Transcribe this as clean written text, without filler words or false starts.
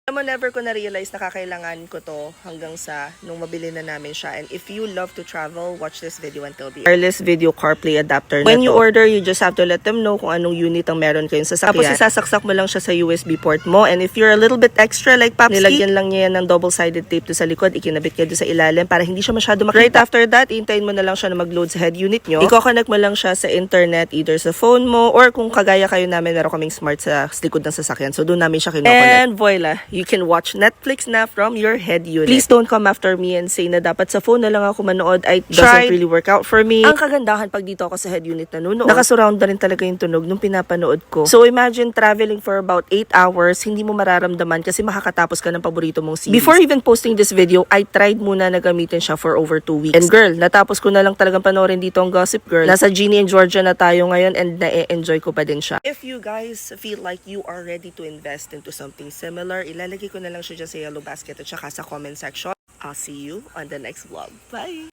Alam mo, never ko na-realize na kakailangan ko to hanggang sa nung mabili na namin siya. And if you love to travel, watch this video until the end. Wireless video CarPlay adapter na to. When you order, you just have to let them know kung anong unit ang meron kayong sasakyan. Tapos isasaksak mo lang siya sa USB port mo. And if you're a little bit extra like Papski, nilagyan lang niya yan ng double-sided tape to sa likod. Ikinabit niya doon sa ilalim para hindi siya masyado makita. Right after that, hintayin mo na lang siya na mag-load sa head unit nyo. Iko-connect mo lang siya sa internet, either sa phone mo, or kung kagaya kayo namin, meron kaming smart sa likod ng sasakyan. So doon namin siya kinoconnect. And voila, you can watch Netflix na from your head unit. Please don't come after me and say na dapat sa phone na lang ako manood. It doesn't really work out for me. Ang kagandahan pag dito ako sa head unit nanonood, nakasurround na rin talaga yung tunog nung pinapanood ko. So imagine traveling for about 8 hours, hindi mo mararamdaman kasi makakatapos ka ng paborito mong series. Before even posting this video, I tried muna na gamitin siya for over 2 weeks. And girl, natapos ko na lang talagang panoorin dito ang Gossip Girl. Nasa Ginny and Georgia na tayo ngayon and na-enjoy ko pa din siya. If you guys feel like you are ready to invest into something similar, ilalagay ko na lang siya dyan sa yellow basket at saka sa comment section. I'll see you on the next vlog. Bye!